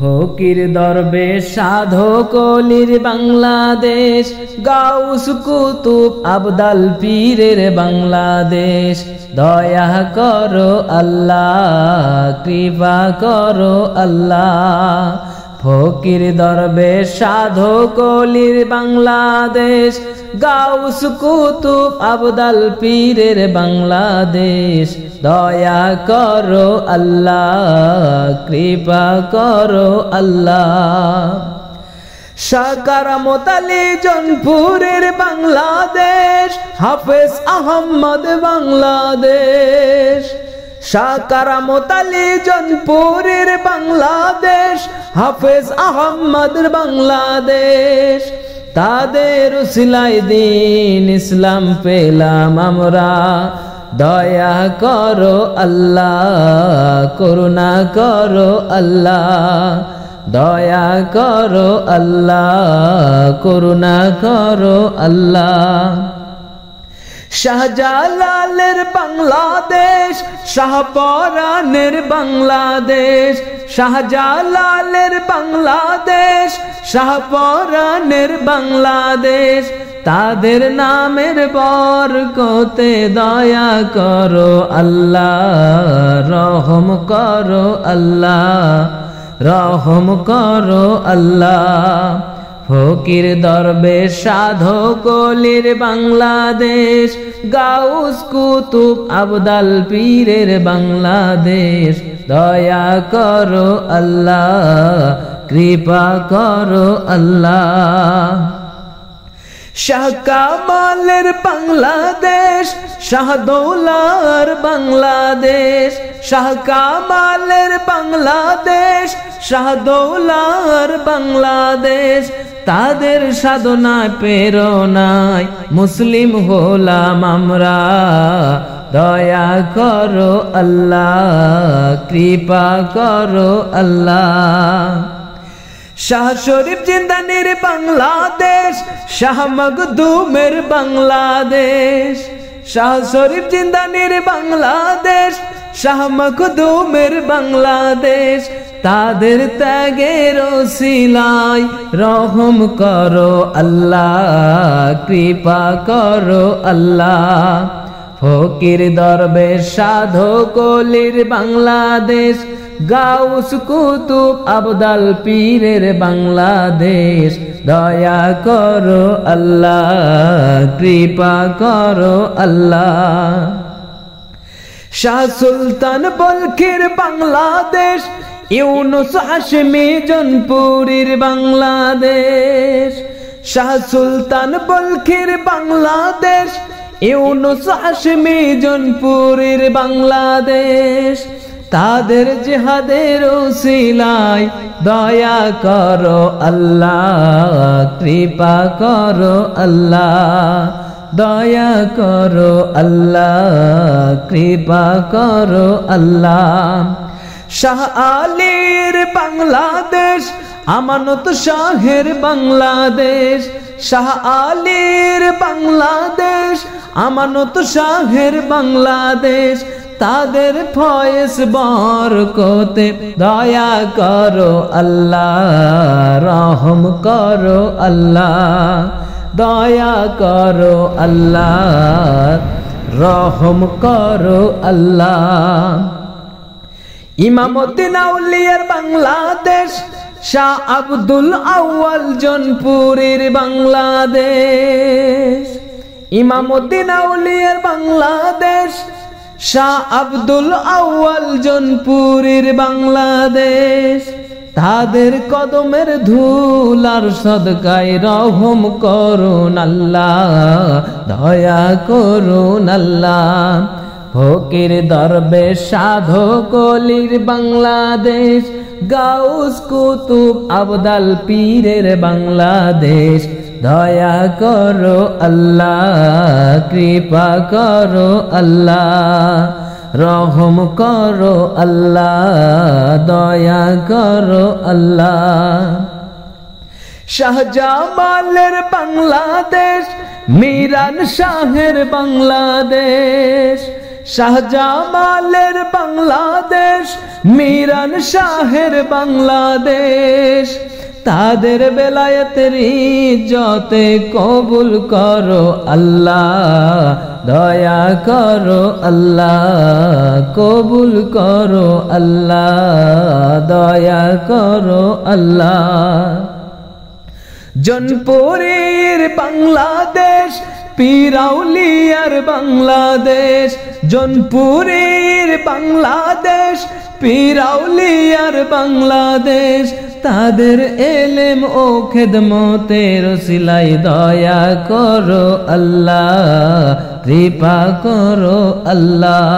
ফকির দরবেশ সাধক অলির বাংলাদেশ, গাউস কুতুব আবদাল পীরের বাংলাদেশ। দয়া করো আল্লাহ, কৃপা করো আল্লাহ। ফকির দরবেশ সাধক অলির বাংলাদেশ, গাউস কুতুব আবদাল পীরের বাংলাদেশ। দয়া করো আল্লাহ, কৃপা করো আল্লাহ। শাহ কারামত আলী জৌনপুরের বাংলাদেশ, হাফেজ আহমদ বাংলাদেশ। শাহ কারামত আলী জৌনপুরের বাংলাদেশ, হাফেজ আহমদ বাংলাদেশ। তাদের উসিলায় দ্বীন ইসলাম পেলাম আমরা। দয়া করো আল্লাহ, করুণা করো আল্লাহ। দয়া করো আল্লাহ, করুণা করো আল্লাহ। শাহজালালের বাংলাদেশ, শাহপরানের বাংলাদেশ। শাহজালালের বাংলাদেশ, শাহপরানের বাংলাদেশ। তাদের নামের বরকতে দয়া করো আল্লাহ, রহম করো আল্লাহ, রহম করো আল্লাহ। ফকির দরবেশ সাধক অলির বাংলাদেশ, গাউস কুতুব আবদাল পীরের বাংলাদেশ। দয়া করো আল্লাহ, কৃপা করো আল্লাহ। শাহ কামালের বাংলাদেশ, শাহদৌলার বাংলাদেশ। শাহ কামালের বাংলাদেশ, শাহদৌলার বাংলাদেশ। তাদের সাধনায় প্রেরণায় মুসলিম হলাম আমরা। দয়া করো আল্লাহ, কৃপা করো আল্লাহ। শাহ শরীফ জিন্দানির বাংলাদেশ, শাহ মখদুমের বাংলাদেশ। শাহ শরীফ জিন্দানির বাংলাদেশ, শাহ মখদুমের বাংলাদেশ। তাদের ত্যাগের ওসিলায় রহম করো আল্লাহ, কৃপা করো আল্লাহ। ফকির দরবেশ সাধক অলির বাংলাদেশ, গাউস কুতুব আবদাল পীরের বাংলাদেশ। দয়া করো আল্লাহ, কৃপা করো আল্লাহ। শাহ সুলতান বলখির বাংলাদেশ, ইউনুস হাশমি জৌনপুরের বাংলাদেশ। শাহ সুলতান বলখির বাংলাদেশ, ইউনুস হাশমি জৌনপুরের বাংলাদেশ। তাদের জিহাদের ওসিলায় দয়া করো আল্লাহ, কৃপা করো আল্লাহ। দয়া করো আল্লাহ, কৃপা করো আল্লাহ। শাহ আলীর বাংলাদেশ, আমানত শাহের বাংলাদেশ। শাহ আলীর বাংলাদেশ, আমানত শাহের বাংলাদেশ। তাদের ফয়েজ বরকতে দয়া করো আল্লাহ, রহম করো আল্লাহ। দয়া করো আল্লাহ, রহম করো আল্লাহ। ইমামউদ্দিন আউলিয়ার বাংলাদেশ, শাহ আব্দুল আউয়াল জৌনপুরের বাংলাদেশ। ইমামউদ্দিন আউলিয়ার বাংলাদেশ, শাহ আব্দুল আউয়াল জৌনপুরের বাংলাদেশ। তাদের কদমের ধুলার সদকায় রহম করুন আল্লাহ, দয়া করুন আল্লাহ। ফকির দরবেশ সাধক অলির বাংলাদেশ, গাউস কুতুব আবদাল পীরের বাংলাদেশ। দয়া করো আল্লাহ, কৃপা করো আল্লাহ। রহম করো আল্লাহ, দয়া করো আল্লাহ। শাহজামালের বাংলাদেশ, মিরান শাহের বাংলাদেশ। শাহজামালের বাংলাদেশ, মিরান শাহের বাংলাদেশ, তাদের বেলায়েতের ইজ্জতে কবুল করো আল্লাহ, দয়া করো আল্লাহ, কবুল করো আল্লাহ, দয়া করো আল্লাহ। জনপুরের বাংলাদেশ, পীর আউলিয়ার বাংলাদেশ, জনপুরের বাংলাদেশ, পীর আউলিয়ার বাংলাদেশ, তাদের এলেম ও খেদমতের ওসিলাই দয়া করো আল্লাহ, কৃপা করো আল্লাহ,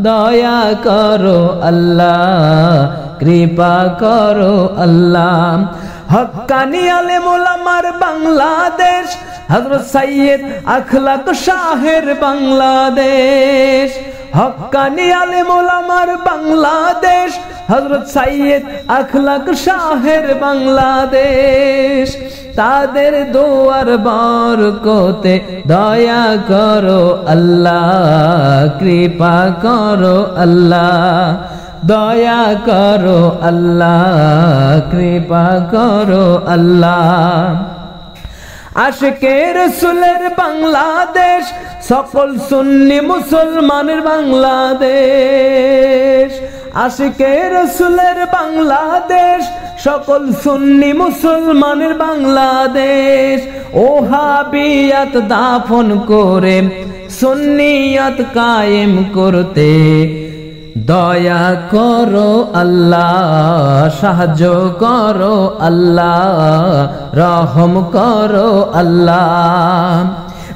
দয়া করো আল্লাহ, কৃপা করো আল্লাহ। হক্কানি আলেম ওলামার বাংলাদেশ, হযরত সৈয়দ আখলাক শাহের বাংলাদেশ, হক্কানি আলেম ওলামার বাংলাদেশ, হযরত সৈয়দ আখলাক শাহের বাংলাদেশ, তাদের দোয়ার বরকতে দয়া করো আল্লাহ, কৃপা করো আল্লাহ, দয়া করো আল্লাহ, কৃপা করো আল্লাহ। আশিকে রাসূলের বাংলাদেশ, সকল সুন্নি মুসলমানের বাংলাদেশ, আশিকে রাসূলের বাংলাদেশ, সকল সুন্নি মুসলমানের বাংলাদেশ, ওহাবিয়াত দাফন করে সুন্নিয়ত কায়েম করতে দয়া করো আল্লাহ, সাহায্য করো আল্লাহ, রহম করো আল্লাহ।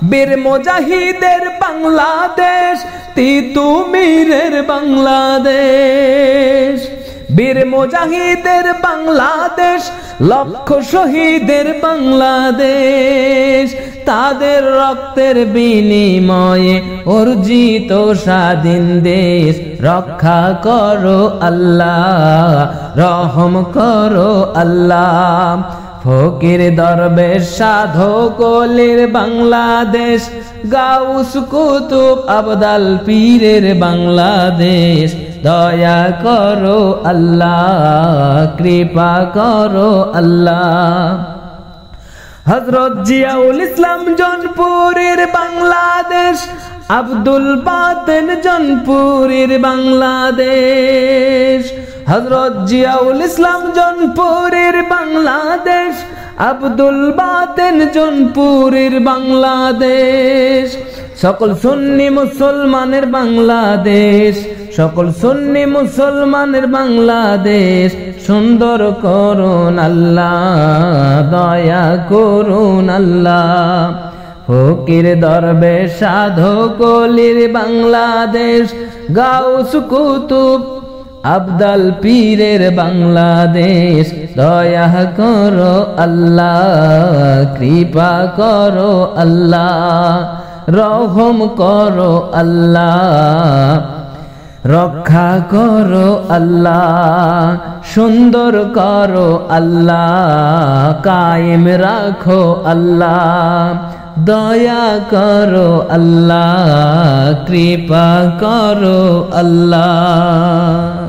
বীর মুজাহিদের বাংলাদেশ, তিতুমীরের বাংলাদেশ, বীর মুজাহিদের বাংলাদেশ, লক্ষ শহীদের বাংলাদেশ, তাদের রক্তের বিনিময়ে অর্জিত স্বাধীন দেশ রক্ষা করো আল্লাহ, রহম করো আল্লাহ। ফকির দরবেশ সাধক ওলির বাংলাদেশ, গাউস কুতুব আবদাল পীরের বাংলাদেশ, দয়া করো আল্লাহ, কৃপা করো আল্লাহ। হযরত জিয়াউল ইসলাম জনপুরের বাংলাদেশ, আব্দুল বাতেন জনপুরের বাংলাদেশ, হযরত জিয়াউল ইসলাম জনপুরের বাংলাদেশ, আব্দুল বাতেন জনপুরের বাংলাদেশ, সকল সুন্নি মুসলমানের বাংলাদেশ, সকল সুন্নি মুসলমানের বাংলাদেশ, সুন্দর করুন আল্লাহ, দয়া করুন আল্লাহ। ফকির দরবেশ সাধক ওলির বাংলাদেশ, গাউস কুতুব আবদাল পীরের বাংলাদেশ, দয়া করো আল্লাহ, কৃপা করো আল্লাহ, রহম করো আল্লাহ, রক্ষা করো আল্লাহ, সুন্দর করো আল্লাহ, কায়েম রাখো আল্লাহ, দয়া করো আল্লাহ, কৃপা করো আল্লাহ।